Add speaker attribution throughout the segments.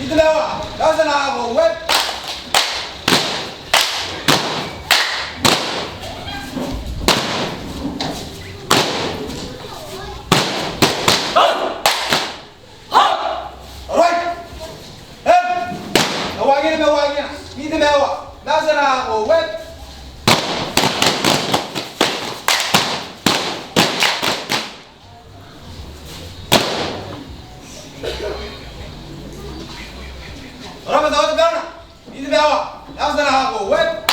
Speaker 1: Tarawa. That's an hour. Wet. That's an hour. Wet.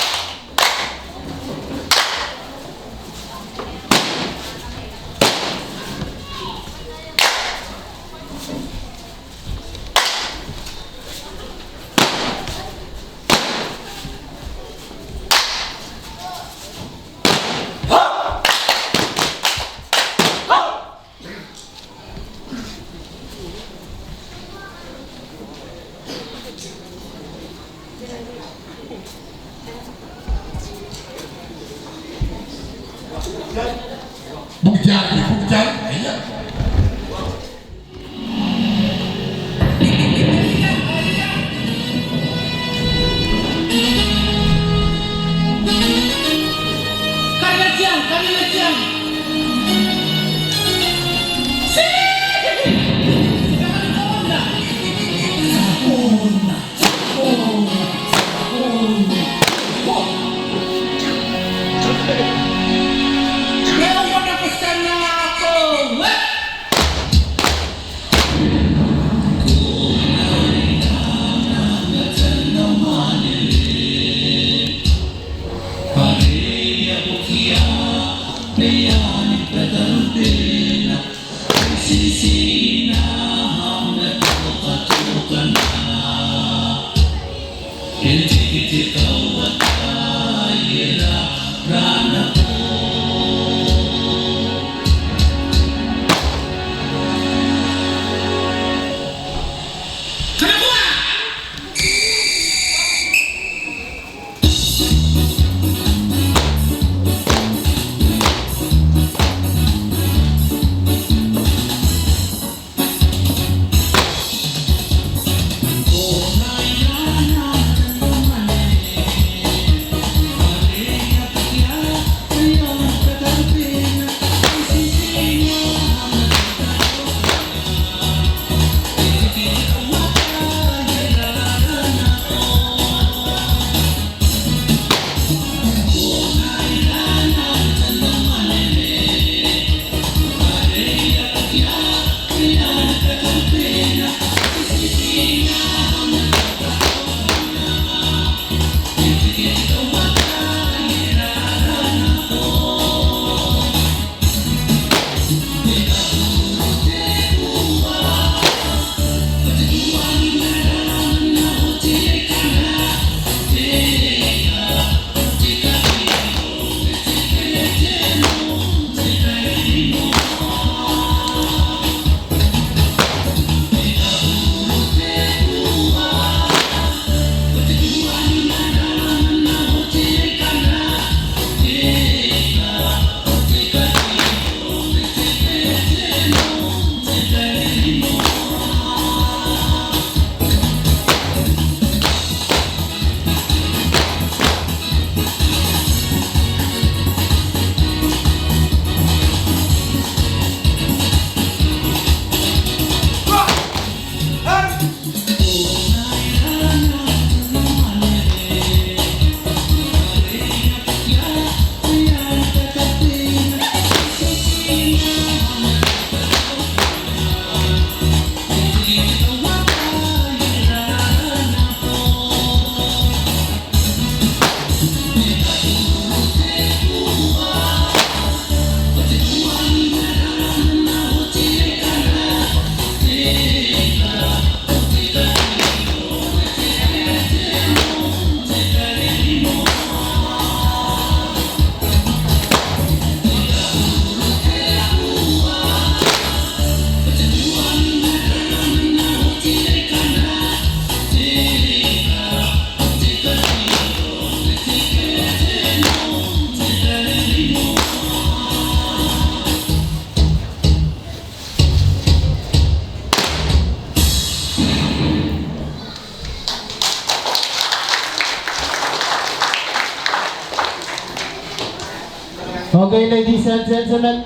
Speaker 2: Okay, ladies and gentlemen,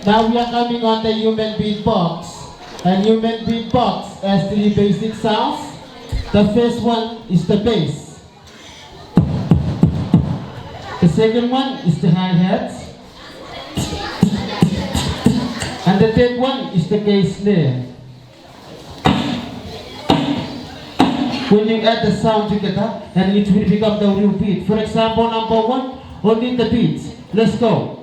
Speaker 2: now we are coming on the human beatbox. And human beatbox has three basic sounds. The first one is the bass. The second one is the hi-hat. And the third one is the bass snare. When you add the sound together, and it will become the real beat. For example, number one, only the beat. Let's go.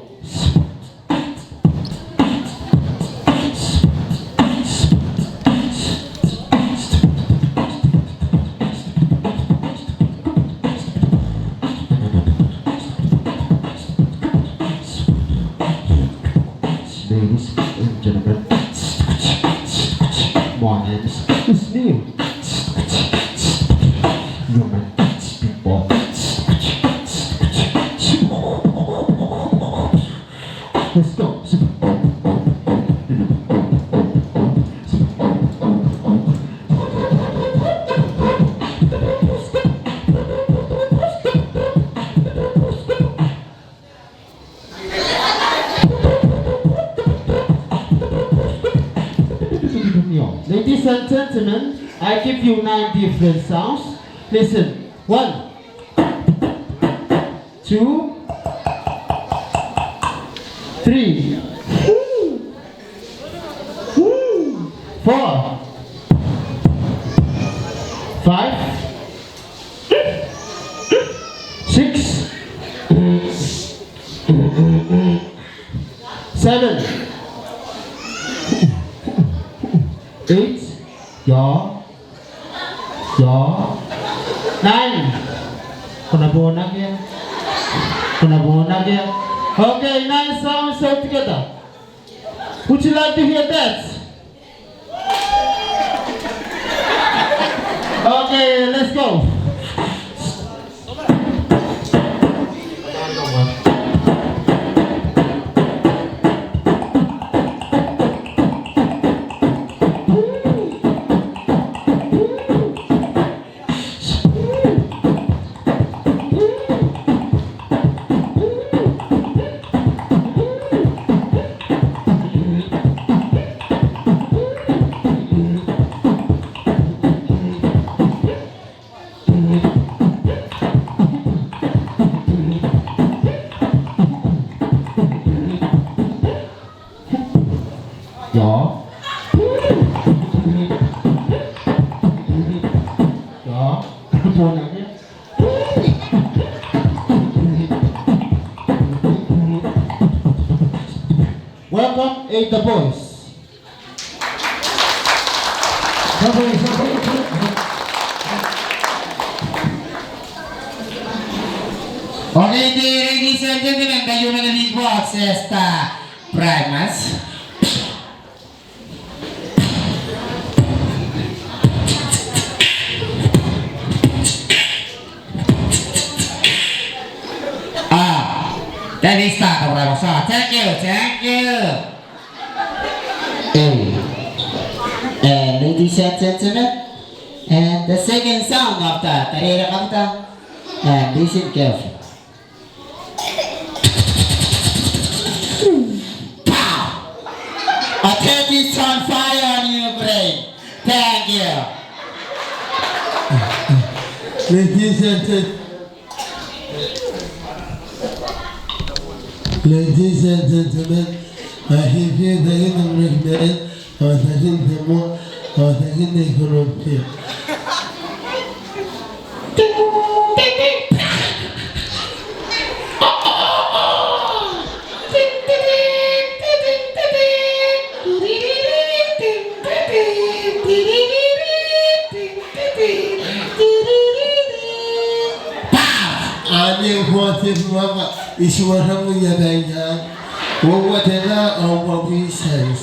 Speaker 2: Ladies and gentlemen, my name is Neil. Human people. Let's go. Ladies and gentlemen, I give you 9 different sounds. Listen. 1, 2, 3, 4, 5, 6, 7, 8, yaw, 9. Kunabunan yan. Okay, 9 sounds all together. Would you like to hear that? Okay, let's go. Welcome, the boys.
Speaker 3: Okay, ladies and gentlemen, the human beatbox está Primus. That is Tiata Bwebwenteraoi. Thank you. And ladies and gentlemen, and the second sound of the Tarawa, and listen carefully. Pow! A 30 on fire on your brain. Thank you.
Speaker 4: Ladies and gentlemen, I give you the recommend or the more or the economic. Is what I'm going to do, or whatever, or what we say.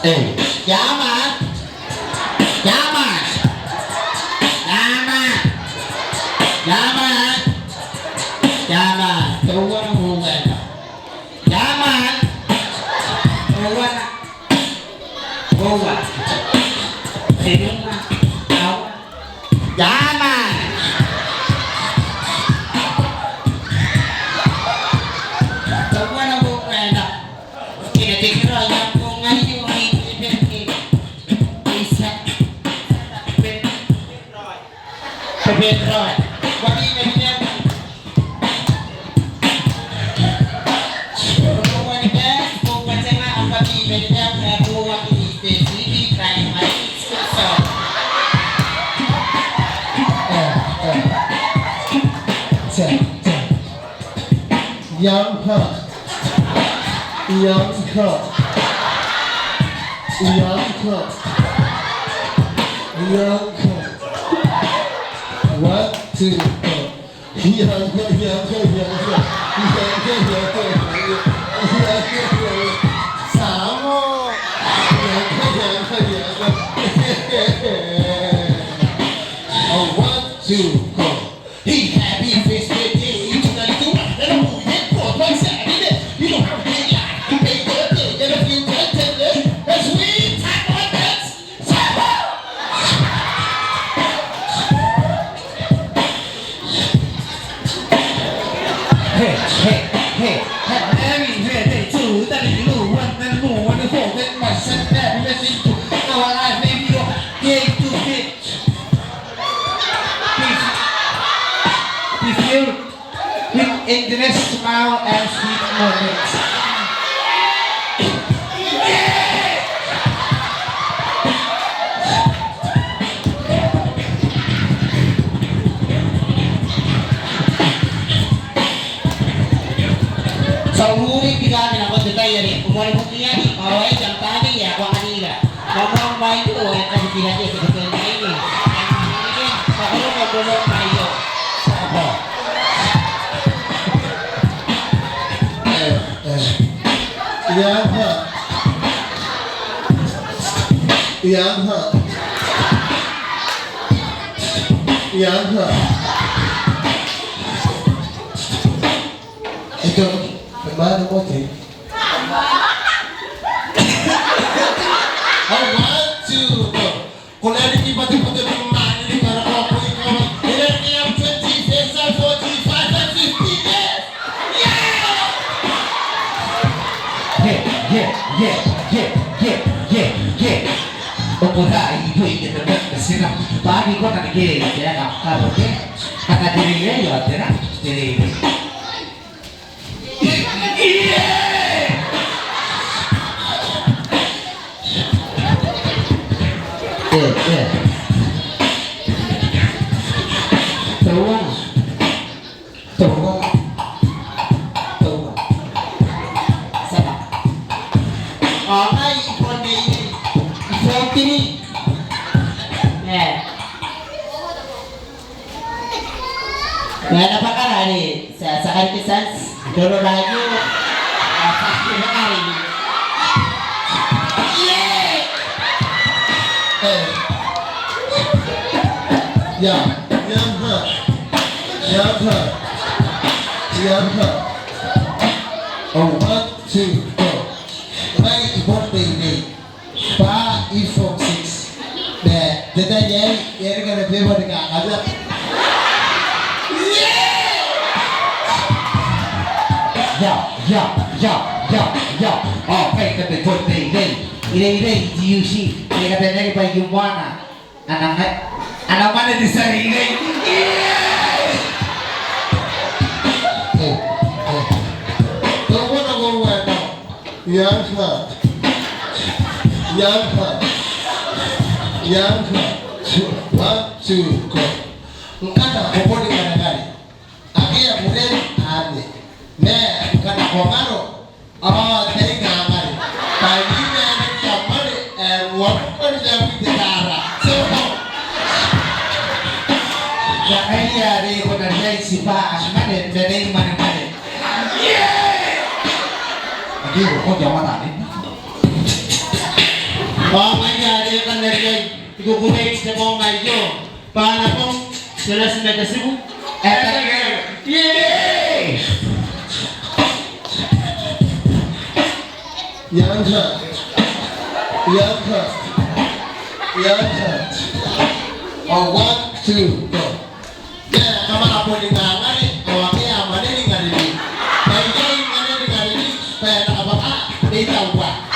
Speaker 3: Hey, yeah man. Yeah man. Yeah man. Yeah man. Yeah man. Tawa na muna. Yeah man. Tawa na. Tawa. Sino na? Tawa. Yeah man. Tawa na muna. Kinatikira yan kung ngayon ay Bwebwenteraoi. Wagi na niya. Kung niya, kung pansin na ang pag-ibig niya, kaya buwag ini try my so.
Speaker 4: Young her. Young her. Young her. Young her. 1, 2, 3. Young her, young her, young her. Young her, young her, young her. Samo. Young her, young her, young her. Oh, 1, 2, go. He happy face with me. You took a little one. Let him move it. For one second. You don't have to be like. You pay good. Get a few good tenders. That's sweet. Time on that. Samo.
Speaker 3: Hey, Mary, they too. That is you, one, then move, one, four, then my son, that, listen to our life, maybe you're gay to fit. Be filled with endless smile and sweet moments. Sa umuling bigani ng kontatayari, umuli mo niya ni Mawai jang tani ya kwa kanila. Ngomong main itu yang ada di hati sebetulnya ini. Ini kalau ngomong mayo. Apa?
Speaker 4: Young her. Young her. Young her. Ito, paano mo ito? I want to go. Kung narin iba-iba ng mali para ako ikaw. Ilan niya 20 pesos, 45 and 50 years.
Speaker 3: Opurai itu ingin terbersih. Pagi kau tak kira ya kalau ke kata dirinya ya tidak diri. Ngayon pa ka rin sa Karikisans, Doro Rayo, pasti na ka rin.
Speaker 4: Oh, 1, 2, go. May ibon baby. Pa, ifong 6. Dada yan, yan ka na bebo na kakagap.
Speaker 3: Okay, tapi buat ini diusi. Ini katanya bagi mana? Anak mana di sana ini?
Speaker 4: Don't wanna go where now. Young her. Young her. Young her. 1, 2, go. Mkana koponi kanagari. Akia mureni ane. Ne, mkana komano. Oh, teri ngamari. Pagina ane kamari. Wakari jawi di Tara. So,
Speaker 3: Kaya hari ko na dahil si Pa Asmane, dahil manang-manang. Hindi ko jawa tadi. Oh my God, yung kanariyan, ikukulay sa mga medyo. Paano po? Sila sa Megasibu? Yay!
Speaker 4: Yanta. Oh, 1, 2, go. Yeah, kama hapo ni ngangari, awakea maneni ngari. Bayi maneni ngari, kaya nakabaka, itawa.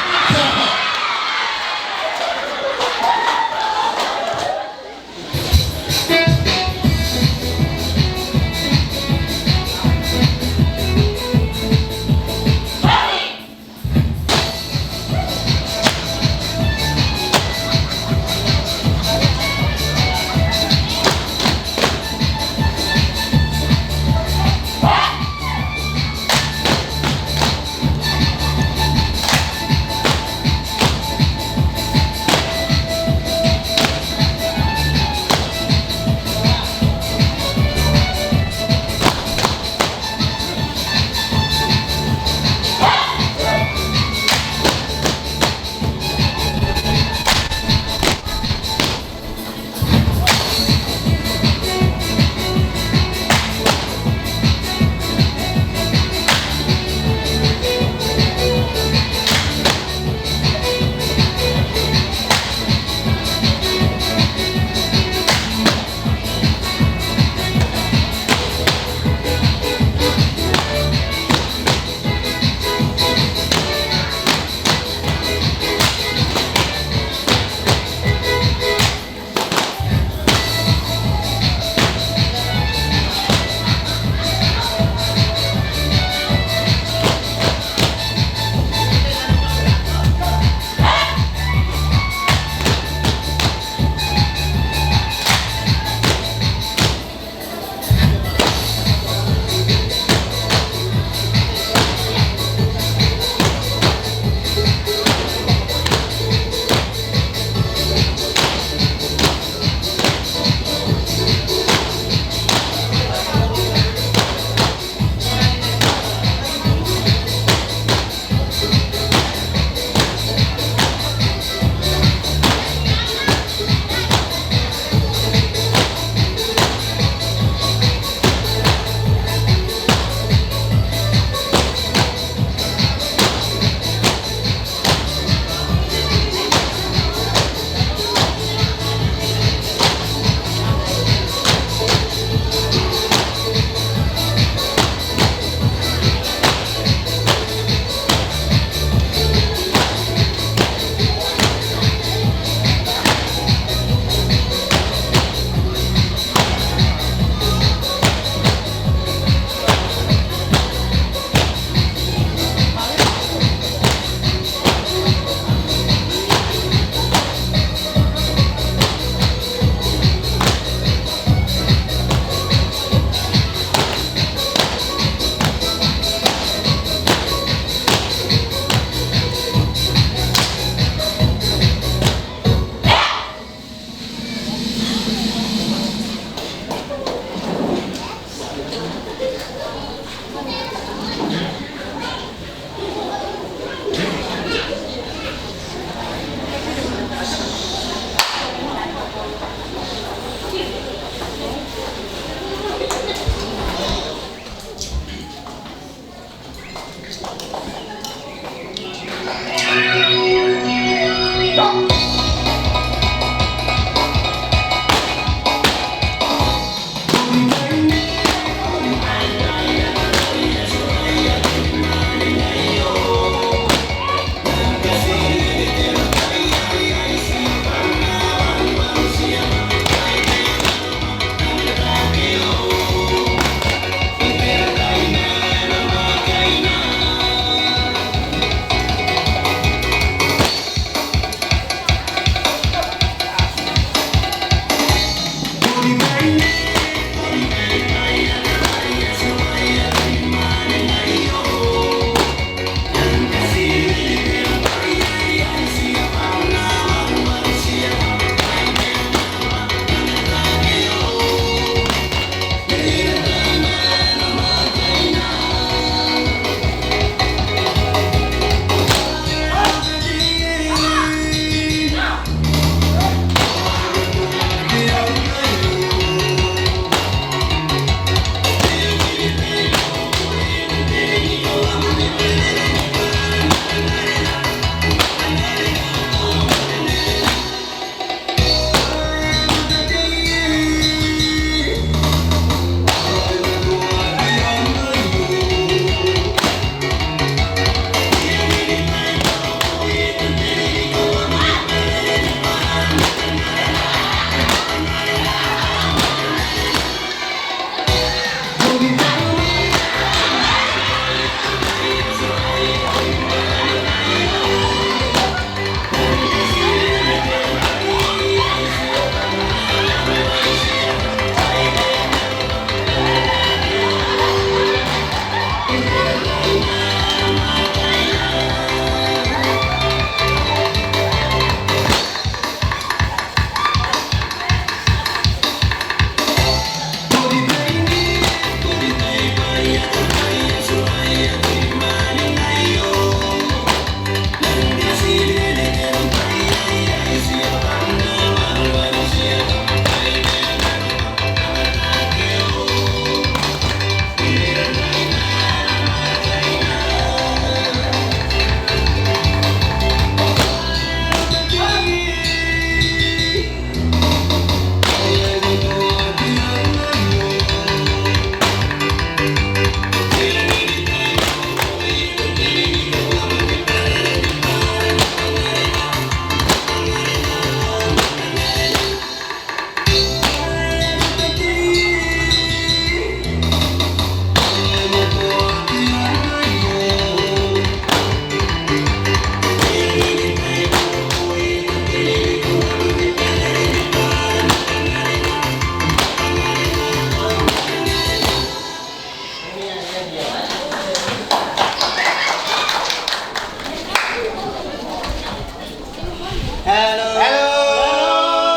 Speaker 3: Hello.
Speaker 1: Hello.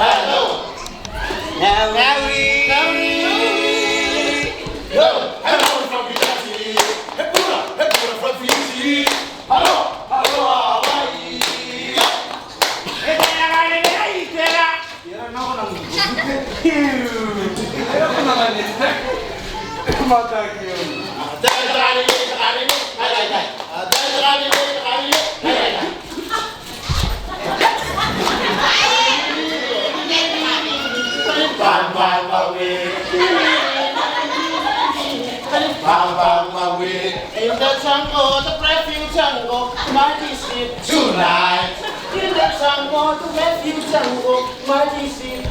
Speaker 3: Hello. Now
Speaker 1: Nawi.
Speaker 4: Yo, hello from Kiribati. Hey, Pura from Fiji. Hello, Hawaii.
Speaker 2: In the jungle, the refuge jungle, mighty ship.
Speaker 4: Tonight,
Speaker 2: In the jungle, the refuge jungle, mighty ship.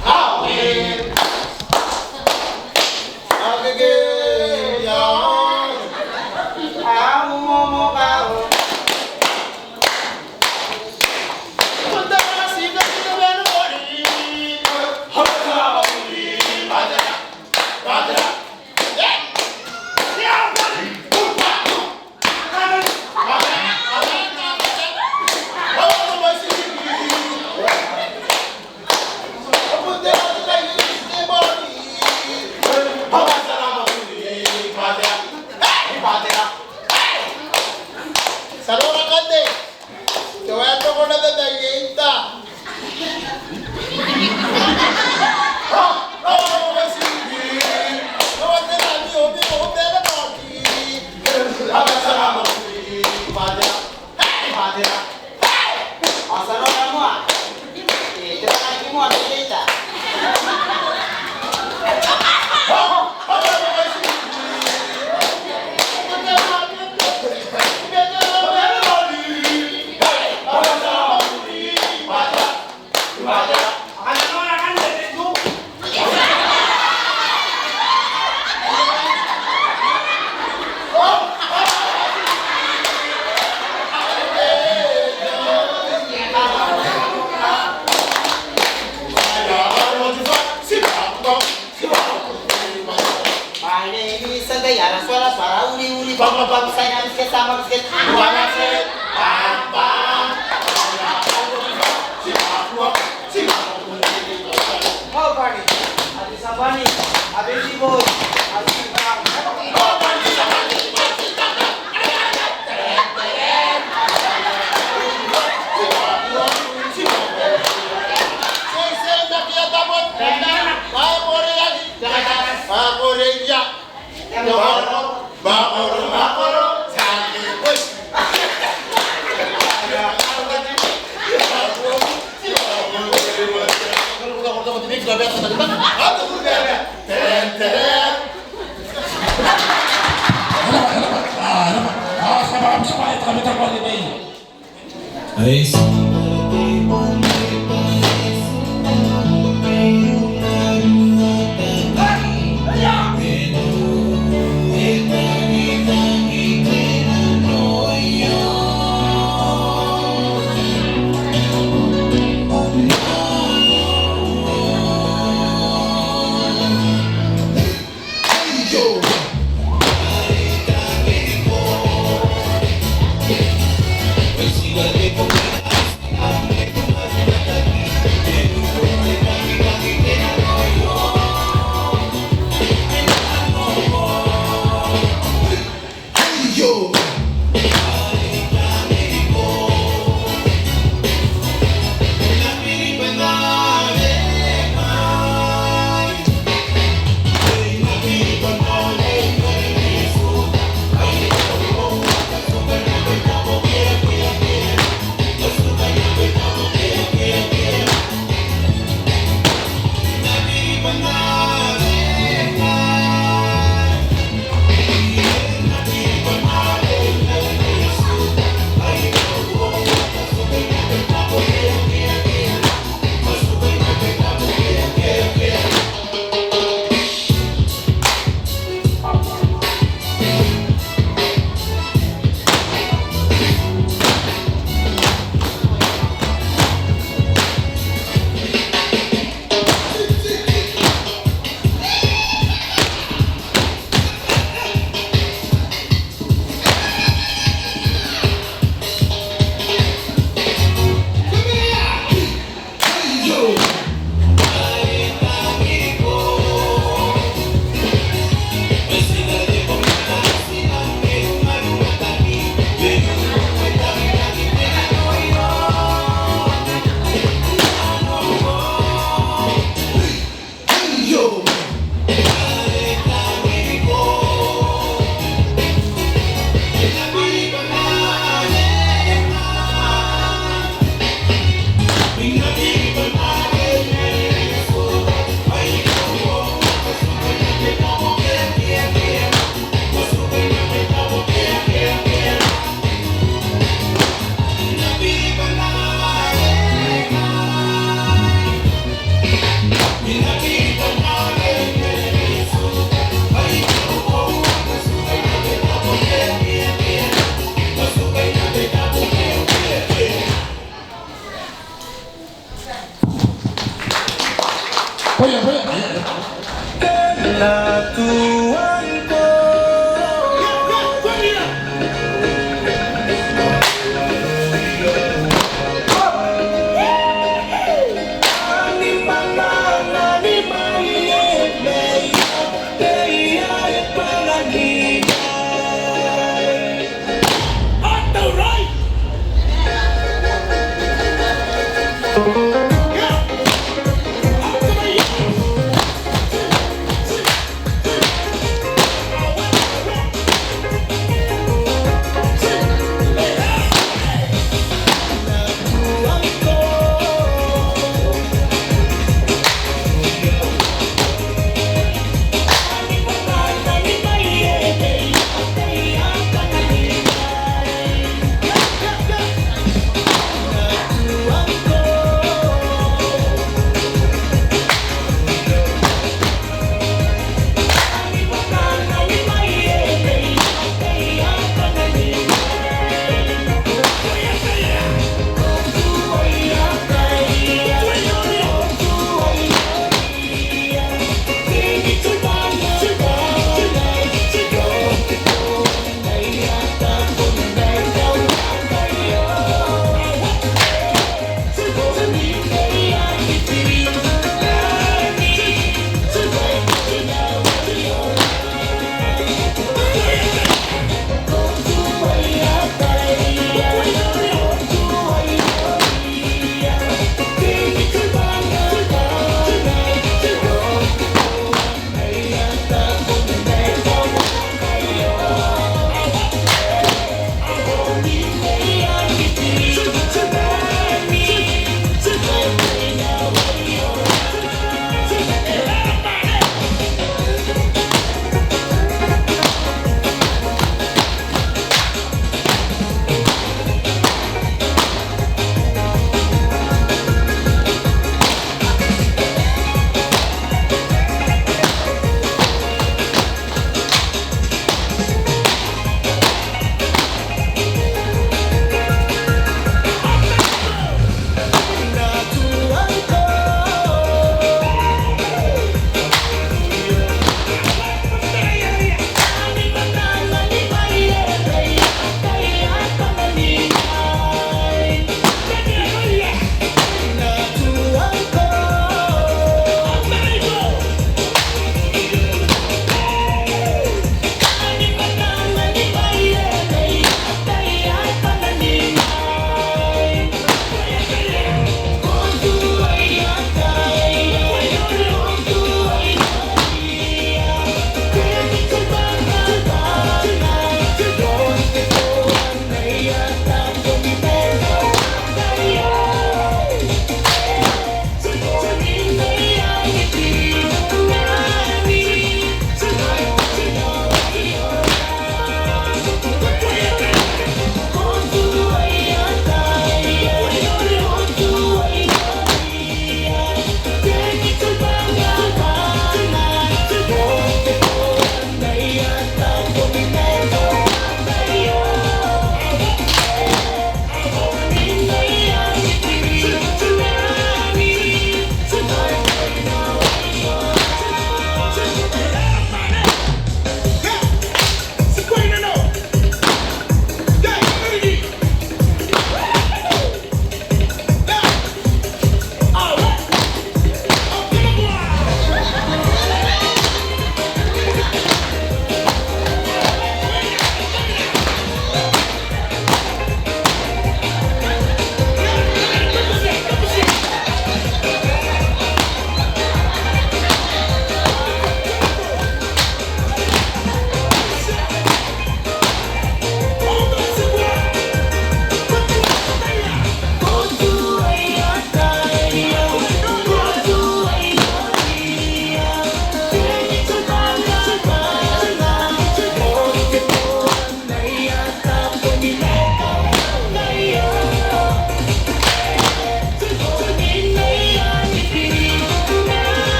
Speaker 4: Boleh, boleh.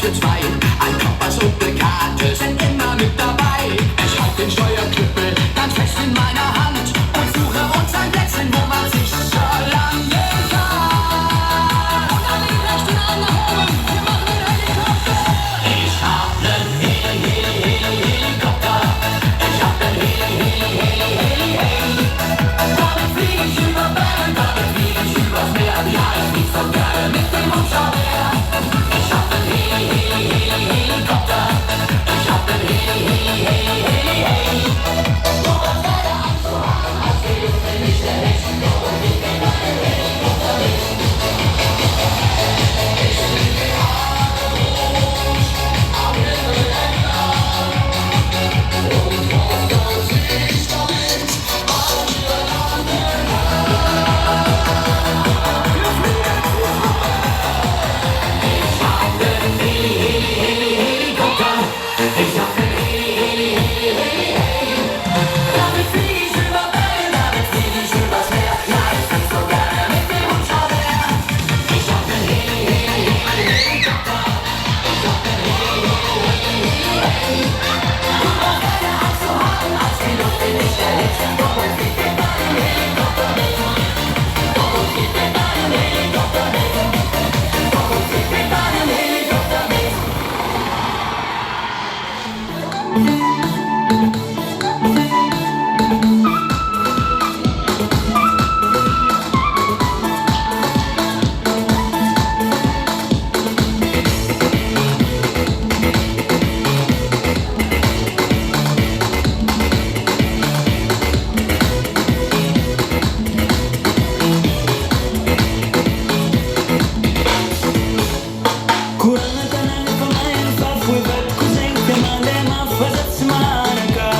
Speaker 5: für zwei. Ein Kompass und eine Karte sind immer mit dabei. Ich halte den Steuerknüppel ganz fest in meiner Hand und suche uns ein Plätzchen, wo man sicher landen kann. Und an die rechten Arm nach oben, wir machen den Helikopter. Ich hab nen Helikopter. Ich hab nen Heli. Damit flieg ich über Bergen, damit flieg ich übers Meer. Ja, ich flieg so gerne mit dem Hubschrauber. Ich hab nen Helikopter. Ich hab nen Heli. Du hast keine Angst zu haben, als geht mir nicht der Nächsten. Und ich bin ein Helikopter mit. Ich fliege alle hoch, am Himmel entlang. Und was das ist damit, weil wir landen. Ich hab nen Helikopter. Ich hab nen Heli. Damit flieg ich über Berge, damit flieg ich übers Meer. Ja, ich flieg so gerne mit dem Hubschrauber. Ich hab nen Helikopter. Ich hab nen Heli. Du brauchst keine Angst zu haben, als die Luft in dich erhitzt. Komm und flieg mit meinem Helikopter mit. Komm und flieg mit meinem Helikopter mit. Komm und flieg mit meinem Helikopter mit.
Speaker 6: Kurang tanang pemain fafui bat kuseng temale mafazat semanaka.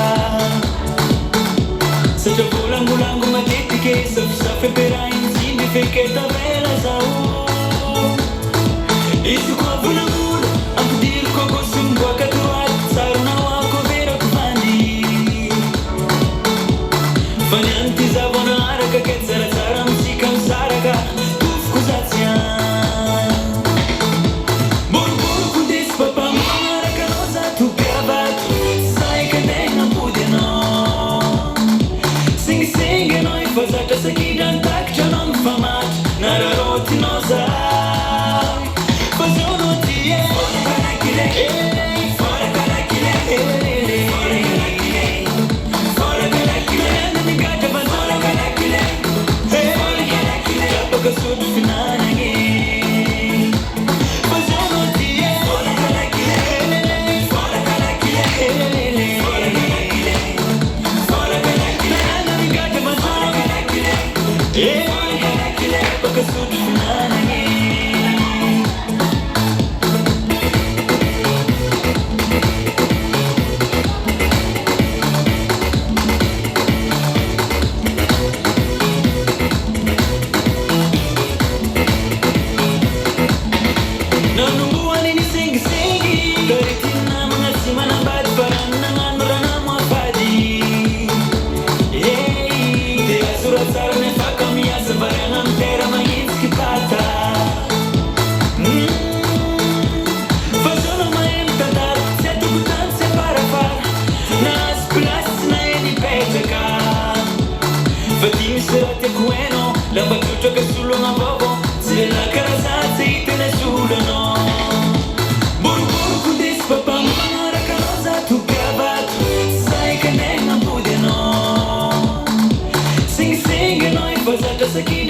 Speaker 6: Sejak bulan-bulan ku matiti ke saf-safe perain sindi feke tabela zau. Isu ko bulan-bulan aku dir ko kosum ko katuat saruna wa ko vera ku fandi. Fanyanti zabona araka ketsara tsara musika saraka tuf kuzatsian. Buru-buru ku dis papa mara kanoza tu gabat sai que tem na pude no. Sing noi fazata sakidan tak chanon famat nararoti noza. Fazono tie fora karakile fora karakile fora karakile nani gata fazona karakile fora karakile chapa kasud finanage. Fazono tie fora karakile fora karakile fora karakile fora karakile nani gata fazona karakile fora karakile chapa kasud finanage. Nanumbuan ini sing-singi Karitina mengasih manambat Parang nanganura nama padi. Hey, dia surat sarane fakamia Sebarangan tera main skipata. Fazono main tatar Setu butan separafar Nas plus na eni pejaka. Fatimi serate kueno Lamba chucho che sullo na bobo Se la carazza ite nessuno no. Buru-buru ku dis papa mara kanoza tu gabat sai que nem na pude no. Sing noi fazata saki